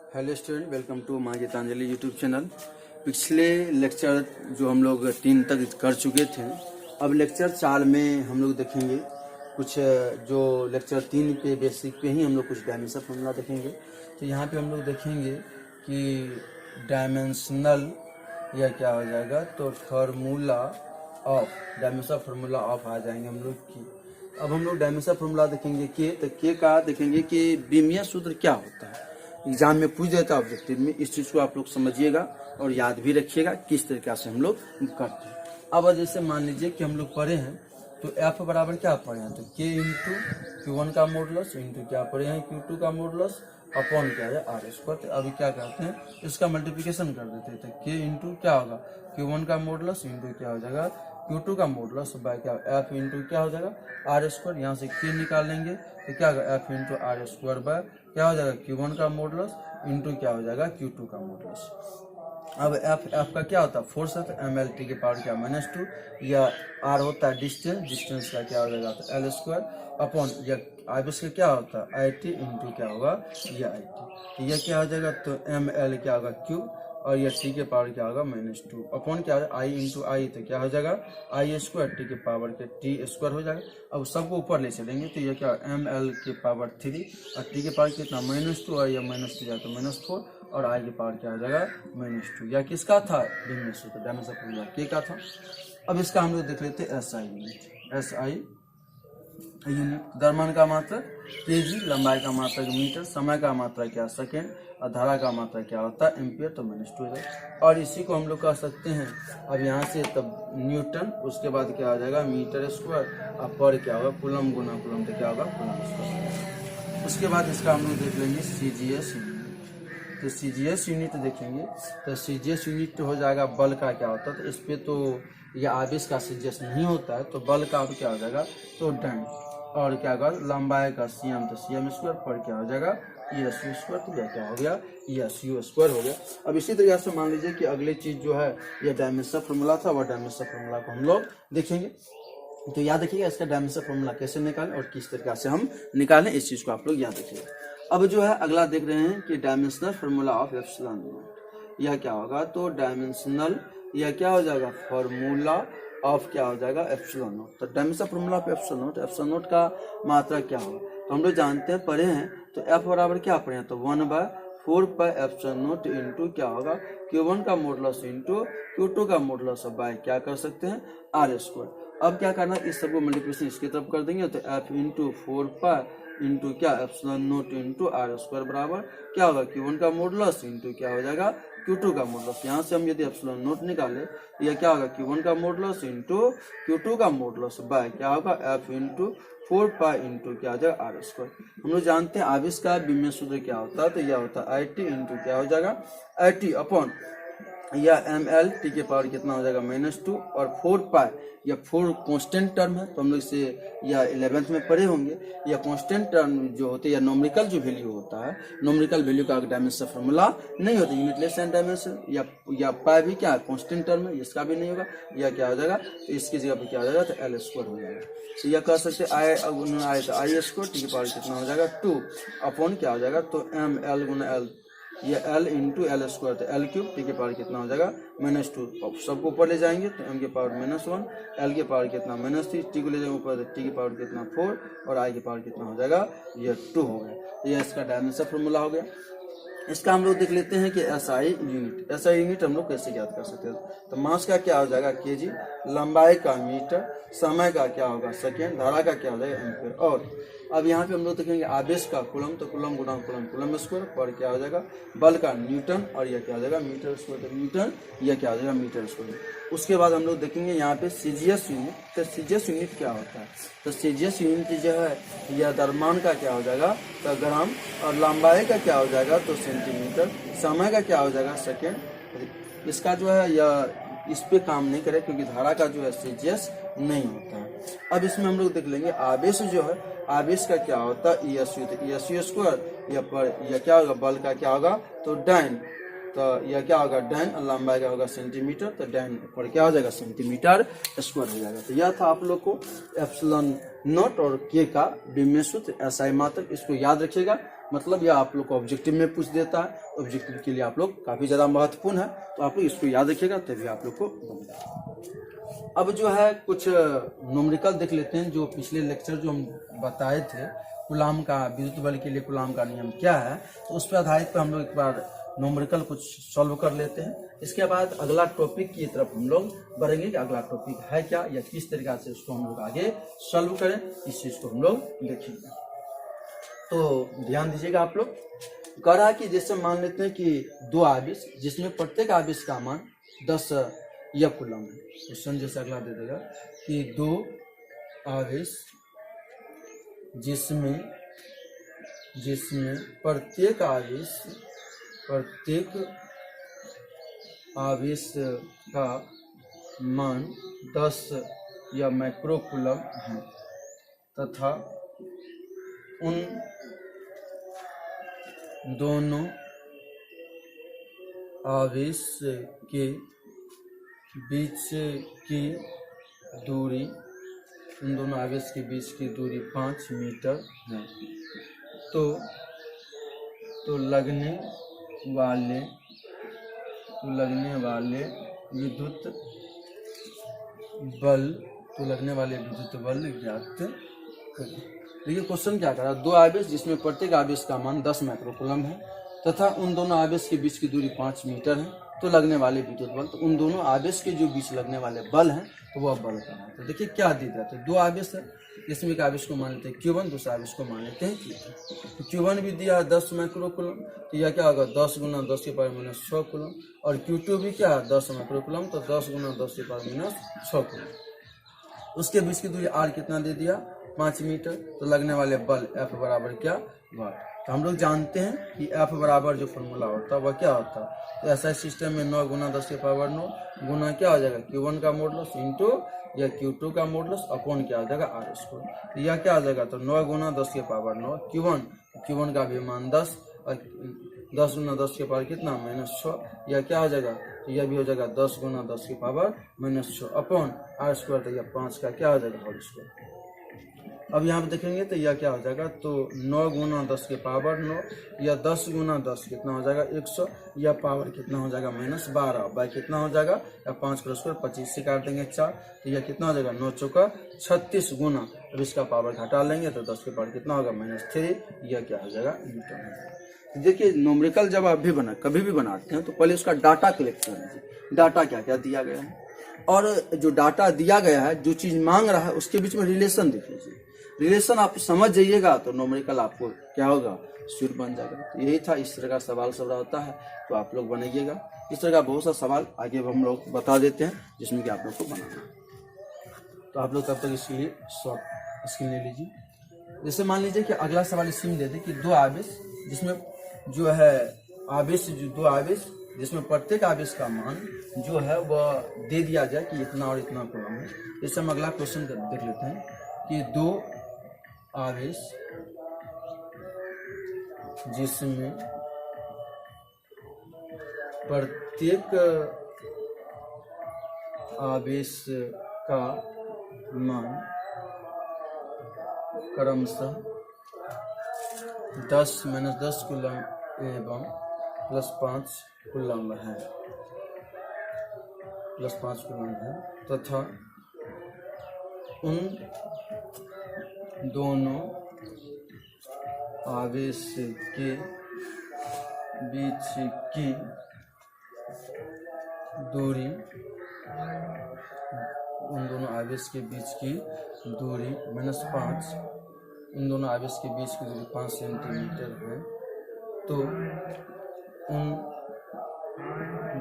Hello student, welcome to माँ Geetanjali YouTube channel. पिछले lecture जो हम लोग 3 तक कर चुके थे, अब लेक्चर 4 में हम लोग देखेंगे कुछ जो लेक्चर 3 के बेसिक पे ही हम लोग कुछ डायमेंशन फॉर्मूला देखेंगे। तो यहाँ पे हम लोग देखेंगे कि डायमेंशनल या क्या हो जाएगा, तो formula of dimension formula of आ जाएंगे हम लोग की। अब हम लोग डायमेंशन फार्मूला देखेंगे के, तो के का देखेंगे कि बीमीय सूत्र क्या होता है। एग्जाम में पूछ देता है ऑब्जेक्टिव में, इस चीज को आप लोग समझिएगा और याद भी रखिएगा किस तरीके से हम लोग करते हैं। अब जैसे मान लीजिए कि हम लोग पढ़े हैं, तो एफ बराबर क्या पढ़े हैं, तो के इंटू Q1 का मॉडुलस इंटू क्या पढ़े हैं Q2 का मॉडुलस अपॉन क्या है आर स्क्वायर। तो अभी क्या करते हैं, इसका मल्टीप्लिकेशन कर देते हैं। तो के इंटू क्या होगा Q1 का मॉडुलस इंटू क्या हो जाएगा Q2 का मॉडुलस बाय क्या एफ इंटू क्या हो जाएगा आर स्क्वायर। यहाँ से के निकालेंगे तो क्या होगा F into R square by क्या हो जाएगा Q1 का मॉडुलस इंटू क्या हो जाएगा Q2 का मॉडुलस। अब एफ का क्या होता है फोर्स है, तो MLT के पावर क्या -2 या आर होता है डिस्टेंस का क्या हो जाएगा तो L स्क्वायर अपॉन या आइबिस का क्या होता है IT इंटू क्या होगा ये IT। तो यह क्या हो जाएगा तो ML क्या होगा क्यूब और ये टी के पावर क्या होगा -2 अपॉन क्या होगा आई इंटू आई, तो क्या हो जाएगा आई स्क्वायर टी के पावर के टी स्क्वायर हो जाएगा। अब सबको ऊपर ले चलेंगे तो ये क्या ML के पावर 3 और टी के पावर कितना -2 और ये -2 जाए तो -4 और आई के पावर क्या हो जाएगा -2। या किसका था डायमेंशन फार्मूला के का था। अब इसका हम लोग देख लेते हैं SI यूनिट। SI यूनिट द्रव्यमान का मात्रा केजी, लंबाई का मात्रा मीटर, समय का मात्रा क्या सेकेंड और धारा का मात्रा क्या होता है एम्पियर, तो -2 हो जाएगा। और इसी को हम लोग कह सकते हैं अब यहाँ से तब न्यूटन, उसके बाद क्या हो जाएगा मीटर स्क्वायर और पर क्या होगा कूलम गुना कूलम, तो क्या होगा कूलम स्क्वायर। उसके बाद इसका हम लोग देख लेंगे CGS यूनिट। तो CGS यूनिट देखेंगे तो CGS यूनिट हो जाएगा बल का क्या होता है, तो इस पे तो यह आवेश का CGS नहीं होता है, तो बल का अब क्या हो जाएगा तो डाइन और क्या होगा लंबाई का CM, तो CM स्क्वायर पर क्या हो जाएगा SU स्क्वायर, तो यह क्या हो गया SU स्क्वायर हो गया। अब इसी तरीके से मान लीजिए कि अगली चीज जो है यह डायमेंशन फार्मूला था, वह डायमेंशन फार्मूला को हम लोग देखेंगे। तो याद रखिएगा इसका डायमेंशन फार्मूला कैसे निकालें और किस तरीके से हम निकालें, इस चीज को आप लोग याद रखिएगा। अब जो है अगला देख रहे हैं कि dimensional formula of epsilon not, यह क्या होगा तो डायमेंशनल यह क्या हो जाएगा फार्मूला ऑफ क्या हो जाएगा एप्सिलॉन नॉट। तो dimensional formula of epsilon not का मात्रा क्या होगा, तो हम लोग जानते हैं पढ़े हैं, तो एफ बराबर क्या पढ़े हैं तो 1/4 पाई एप्सिलॉन नॉट इंटू क्या होगा Q1 का मॉडुलस इंटू Q2 का मॉडुलस बाय क्या कर सकते हैं आर स्क्वायर। अब क्या करना है इस सबको मल्टीप्लिकेशन इसकी तरफ कर देंगे, तो एफ इंटू 4 पाई इंटू क्या epsilon naught into R square बराबर क्या होगा Q1 का मॉडुलस इंटू क्या हो जाएगा Q2 का मॉडुलस। यहाँ से हम यदि एप्सिलॉन नॉट निकाले तो यह क्या होगा Q1 का मॉडुलस इंटू Q2 का मॉडुलस बाय क्या होगा एफ इंटू 4 पाई इंटू क्या हो जाएगा आर स्क्वायर। हम लोग जानते हैं आवेश का विमीय सूत्र क्या होता है, तो यह होता है IT इंटू क्या हो जाएगा IT अपॉन या ML टी के पावर कितना हो जाएगा -2 और 4 पाई या 4 कांस्टेंट टर्म है, तो हम लोग इसे या 11th में पढ़े होंगे। या कांस्टेंट टर्म जो होते हैं या नोमरिकल जो वैल्यू होता है, नोमरिकल वैल्यू का डायमेंशन फार्मूला नहीं होता, यूनिटलेस एंड डायमेंशन या पाई भी क्या कांस्टेंट टर्म है, इसका भी नहीं होगा। या क्या हो जाएगा तो इसकी जगह पे क्या हो जाएगा तो L स्क्वायर हो जाएगा। तो यह कह सकते हैं आई स्क्वायर टी के पावर कितना हो जाएगा 2 अपॉन क्या हो जाएगा तो ML गुना L ये L इंटू L स्क्वायर, तो L क्यूब टी के पावर कितना हो जाएगा -2। सबको ऊपर ले जाएंगे तो M के पावर -1, L के पावर कितना -3, टी को ले जाएंगे ऊपर तो टी के पावर कितना 4 और I के पावर कितना हो जाएगा ये 2 हो गया। ये इसका डायमेंशन फार्मूला हो गया। इसका हम लोग देख लेते हैं कि SI यूनिट हम लोग कैसे याद कर सकते हैं। तो मास का क्या हो जाएगा केजी, लंबाई का मीटर, समय का क्या होगा सेकेंड, धारा का क्या हो जाएगा एम्पियर। और अब यहाँ पे हम लोग देखेंगे आवेश का कूलम, तो कूलम गुना कूलम स्क्वायर पर क्या हो जाएगा बल का न्यूटन और यह क्या हो जाएगा मीटर स्क्वायर, तो न्यूटन यह क्या हो जाएगा मीटर स्क्वायर। उसके बाद हम लोग देखेंगे यहाँ पे CGS यूनिट। तो CGS यूनिट क्या होता है, तो CGS यूनिट जो है यह द्रव्यमान का क्या हो जाएगा तो ग्राम और लंबाई का क्या हो जाएगा तो सेंटीमीटर, समय का क्या हो जाएगा सेकेंड। इसका जो है यह इस पे काम नहीं करे क्योंकि धारा का जो है CGS नहीं होता है। अब इसमें हम लोग देख लेंगे आवेश जो है, आवेश का क्या होता है ESU, तो ESU स्क्वायर या पर यह क्या होगा बल का क्या होगा तो डाइन, तो यह क्या होगा डाइन और लंबाई का होगा सेंटीमीटर, तो डाइन पर क्या हो जाएगा सेंटीमीटर स्क्वायर हो जाएगा। तो यह था आप लोग को एप्सिलॉन नॉट और के का विमीय सूत्र SI मात्रक, इसको याद रखिएगा मतलब यह आप लोग को ऑब्जेक्टिव में पूछ देता है, ऑब्जेक्टिव के लिए आप लोग काफ़ी ज़्यादा महत्वपूर्ण है, तो आप लोग इसको याद रखिएगा तभी आप लोग को बनता। अब जो है कुछ न्यूमेरिकल देख लेते हैं, जो पिछले लेक्चर जो हम बताए थे कूलाम का, विद्युत बल के लिए कूलाम का नियम क्या है, तो उस पर आधारित पर हम लोग एक बार न्यूमेरिकल कुछ सॉल्व कर लेते हैं। इसके बाद अगला टॉपिक की तरफ हम लोग बढ़ेंगे कि अगला टॉपिक है क्या या किस तरीके से उसको हम लोग आगे सॉल्व करें, इस चीज़ को हम लोग देखेंगे। तो ध्यान दीजिएगा आप लोग। कह रहा है कि जैसे मान लेते हैं कि 2 आवेश जिसमें प्रत्येक आवेश का मान 10 कूलम है। क्वेश्चन जैसे अगला दे देगा कि 2 आवेश जिसमें प्रत्येक आवेश का मान 10 माइक्रो कूलम है तथा उन दोनों आवेश के बीच की दूरी 5 मीटर है। तो लगने वाले विद्युत बल ज्ञात करें। देखिए क्वेश्चन क्या कर रहा है, 2 आवेश जिसमें प्रत्येक आवेश का मान 10 माइक्रोकूलम है तथा उन दोनों आवेश के बीच की दूरी 5 मीटर है, तो लगने वाले विद्युत बल, तो उन दोनों आवेश के जो बीच लगने वाले बल हैं तो वह बल करना है। तो देखिए क्या दी जाता है, 2 आवेश है, इसमें एक आवेश को मान लेते हैं Q1, दूसरा आवेश को मान लेते हैं Q2। तो Q1 भी दिया है 10 माइक्रोकूलम, तो यह क्या होगा 10 गुना 10 के पावर माइनस 6 कूलम, और Q2 भी क्या है 10 माइक्रोकूलम, तो 10 गुना 10 के पावर माइनस 6 कूलम। उसके बीच की दूरी R कितना दे दिया 5 मीटर, तो लगने वाले बल F बराबर क्या वाट। तो हम लोग जानते हैं कि F बराबर जो फॉर्मूला होता है वह क्या होता है, तो ऐसा सिस्टम में 9 गुना 10 के पावर 9 गुना क्या हो जाएगा Q1 का मॉडुलस इंटू या Q2 का मॉडुलस अपॉन क्या हो जाएगा R स्क्वायर। तो यह क्या हो जाएगा, तो 9 गुना 10 के पावर 9 Q1 का भी मान 10 और 10 गुना 10 के पावर कितना -6, यह क्या हो जाएगा, तो यह भी हो जाएगा 10 गुना 10 के पावर -6 अपॉन R स्क्वायर, तो यह 5 का क्या हो जाएगा होल स्क्वायर। अब यहाँ पे देखेंगे तो यह क्या हो जाएगा, तो 9 गुना 10 के पावर 9 या 10 गुना 10 कितना हो जाएगा 100, या पावर कितना हो जाएगा -12 बाई कितना हो जाएगा या 5 का स्क्वायर 25 से काट देंगे 4, तो यह कितना हो जाएगा 9 चौका 36 गुना, अब इसका पावर घटा लेंगे तो 10 के पावर कितना होगा -3, यह क्या हो जाएगा न्यूटन। देखिए न्यूमेरिकल जब आप भी कभी भी बनाते हैं तो पहले उसका डाटा कलेक्ट कर लीजिए, डाटा क्या क्या दिया गया है, और जो डाटा दिया गया है जो चीज़ मांग रहा है उसके बीच में रिलेशन देख लीजिए। रिलेशन आप समझ जाइएगा तो न्यूमेरिकल आपको क्या होगा स्वीट बन जाएगा। तो यही था, इस तरह का सवाल सब रहता है, तो आप लोग बनाइएगा। इस तरह का बहुत सा सवाल आगे हम लोग बता देते हैं जिसमें कि आप लोग को बनाना है। तो आप लोग तब तक इसके लिए शॉर्ट स्क्रीन ले लीजिए। जैसे मान लीजिए कि अगला सवाल इसमें दे दे कि 2 आवेश जिसमें जो है दो आवेश जिसमें प्रत्येक आवेश का मान जो है वह दे दिया जाए कि इतना और इतना कूलम है। जैसे हम अगला क्वेश्चन देख लेते हैं कि 2 आवेश जिसमें प्रत्येक आवेश का मान क्रमशः 10 - 10 कूलम एवं +5 कूलम है तथा उन दोनों आवेश के बीच की दूरी -5, उन दोनों आवेश के बीच की दूरी 5 सेंटीमीटर है, तो उन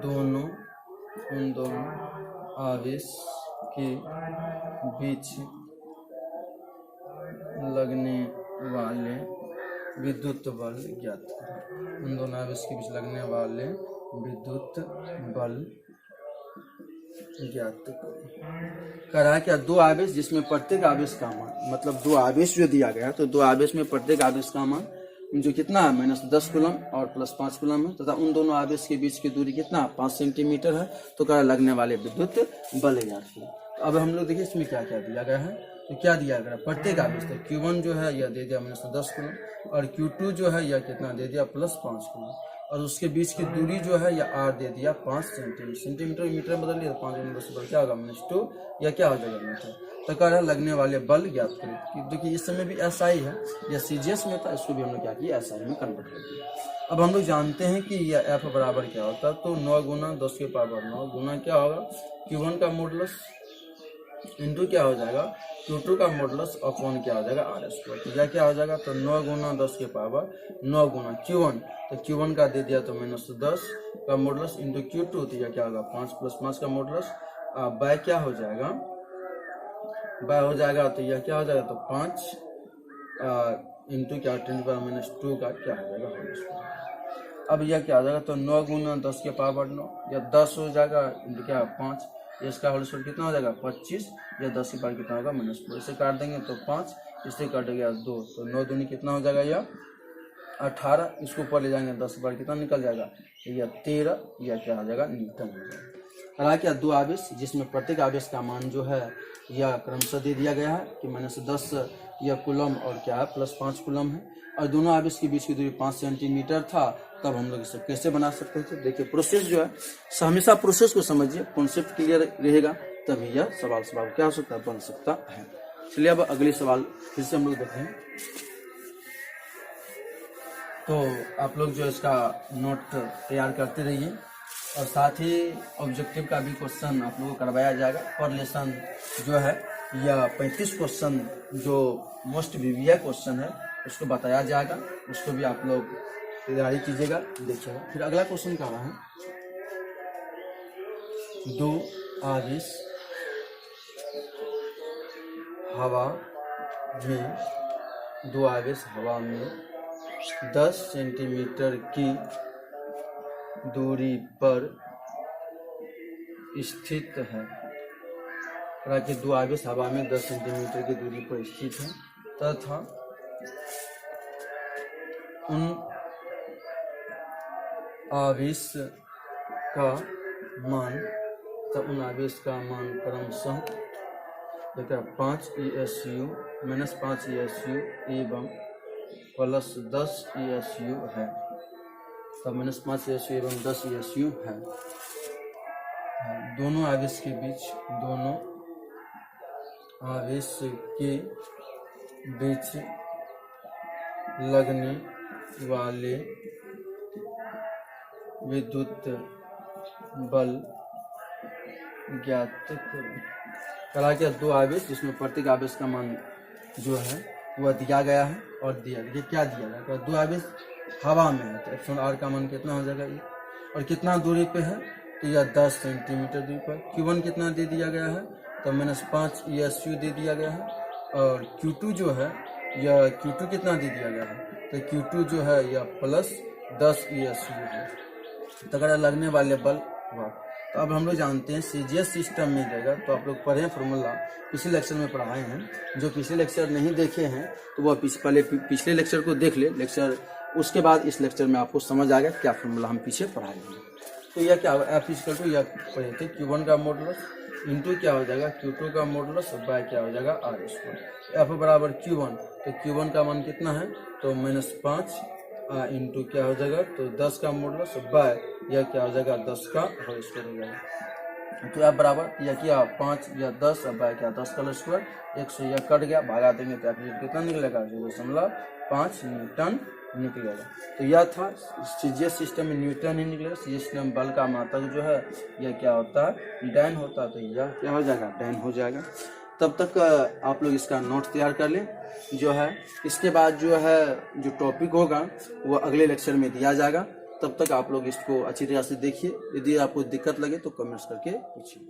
दोनों आवेश के बीच लगने वाले विद्युत बल ज्ञात करें। उन दोनों आवेश के बीच लगने वाले विद्युत बल ज्ञात करें। कह रहा है क्या 2 आवेश जिसमें प्रत्येक आवेश का मान, मतलब 2 आवेश जो दिया गया है तो 2 आवेश में प्रत्येक आवेश का मान जो कितना है -10 कूलम और +5 कूलम है, तथा उन दोनों आवेश के बीच की दूरी कितना 5 सेंटीमीटर है, तो कह लगने वाले विद्युत बल ज्ञात करें। तो अब हम लोग देखिए इसमें क्या क्या दिया गया है। तो क्या दिया गया प्रत्येक आवेश, तो Q1 जो है यह दे दिया -10 कूलम और Q2 जो है यह कितना दे दिया +5 कूलम और उसके बीच की दूरी जो है यह R दे दिया 5 सेंटीमीटर। सेंटीमीटर मीटर में बदल लिया, 5 क्या होगा -2 या क्या हो जाएगा मीटर। तो कह रहा है लगने वाले बल ज्ञात करें। देखिए इस समय भी SI है, यह CGS में था, इसको भी हमने क्या किया SI में कन्वर्ट कर दिया। अब हम लोग जानते हैं कि यह F बराबर क्या होता है, तो 9 गुना 10 के पावर 9 गुना क्या होगा Q1 का मॉडुलस इंटू क्या हो जाएगा Q2 का मॉडुलस अपॉन क्या हो जाएगा R²। तो यह क्या हो जाएगा, तो 9 गुना 10 के पावर 9 गुना Q1, तो Q1 का दे दिया तो -10 का मॉडुलस इंटू Q2, तो यह क्या होगा 5 + 5 का मॉडुलस बाय क्या हो जाएगा, बाय हो जाएगा तो यह क्या हो जाएगा, तो 5 इंटू क्या 10⁻² का क्या हो जाएगा होल स्क्वायर। अब यह क्या हो जाएगा, तो 9 गुना 10 के पावर 9 या 10 हो जाएगा इंटू क्या 5, इसका होल स्क्वायर कितना हो जाएगा 25 या 10 के पावर कितना होगा -2। इसे काट देंगे तो 5, इससे काट गया 2, तो 9 दूनी कितना हो जाएगा यह 18, इसको ऊपर ले जाएंगे 10 बार कितना निकल जाएगा, यह 13 या क्या हो जाएगा न्यूटन हो जाएगा। हालांकि दो आवेश जिसमें प्रत्येक आवेश का मान जो है यह क्रमशः दे दिया गया है कि -10 यह कूलम और क्या है +5 कूलम है और दोनों आवेश के बीच की दूरी 5 सेंटीमीटर था। तब हम लोग इसे कैसे बना सकते थे, देखिए प्रोसेस जो है हमेशा प्रोसेस को समझिए, कॉन्सेप्ट क्लियर रहेगा तभी यह सवाल क्या हो सकता है बन सकता है। चलिए अब अगले सवाल फिर से हम लोग देखें, तो आप लोग जो इसका नोट तैयार करते रहिए और साथ ही ऑब्जेक्टिव का भी क्वेश्चन आप लोगों को करवाया जाएगा। पर लेसन जो है यह 35 क्वेश्चन जो मोस्ट वीवीआई क्वेश्चन है उसको बताया जाएगा, उसको भी आप लोग तैयारी कीजिएगा, देखिएगा। फिर अगला क्वेश्चन क्या है, 2 आवेश हवा में 2 आवेश हवा में 10 सेंटीमीटर की दूरी पर स्थित है। हालांकि 2 आवेश हवा में 10 सेंटीमीटर की दूरी पर स्थित है तथा उन आवेश का मान क्रमशः 5 ESU -5 ESU एवं +10 ESU है। तब -5 ESU एवं 10 ESU है। दोनों आवेश के बीच लगने वाले विद्युत बल ज्ञात करें। करा क्या 2 आवेश जिसमें प्रत्येक आवेश का मान जो है वह दिया गया है और दिया क्या दिया गया, 2 आवेश हवा में है तो ऑप्शन R का मान कितना हो जाएगा ये, और कितना दूरी पे है तो यह 10 सेंटीमीटर दूरी पर। Q1 कितना दे दिया गया है, तो -5 ESU दे दिया गया है और Q2 जो है यह Q2 कितना दे दिया गया है, तो Q2 जो है यह +10 ESU है। तो अगर लगने वाले बल हुआ, तो अब हम लोग जानते हैं CGS सिस्टम में जाएगा, तो आप लोग पढ़े फॉर्मूला पिछले लेक्चर में पढ़ाए हैं। जो पिछले लेक्चर नहीं देखे हैं तो वह पहले पिछले लेक्चर को देख ले, लेक्चर उसके बाद इस लेक्चर में आपको समझ आ गया क्या फॉर्मूला हम पीछे पढ़ाए हैं। तो यह क्या होगा, F = यह पढ़े थे Q1 का मॉडुलस इंटू क्या हो जाएगा Q2 का मॉडुलस बाय क्या हो जाएगा R²। F बराबर Q1, तो Q1 का मान कितना है, तो -5 इंटू क्या हो जाएगा, तो 10 का मॉडुलस बाय यह क्या हो जाएगा 10 का होल स्क्वायर हो जाएगा। तो F बराबर यह क्या 5 या 10 बाय क्या 10 का होल स्क्वायर, 1 से यह कट गया, भागा देंगे तो F कितना निकलेगा 0.5 न्यूटन निकलेगा। तो यह था CGS सिस्टम में न्यूटन ही निकलेगा। CGS सिस्टम बल का मात्रक जो है यह क्या होता है डैन होता है, तो यह क्या हो जाएगा डैन हो जाएगा। तब तक आप लोग इसका नोट तैयार कर लें जो है, इसके बाद जो है जो टॉपिक होगा वो अगले लेक्चर में दिया जाएगा। तब तक आप लोग इसको अच्छी तरह से देखिए, यदि आपको दिक्कत लगे तो कमेंट्स करके पूछिए।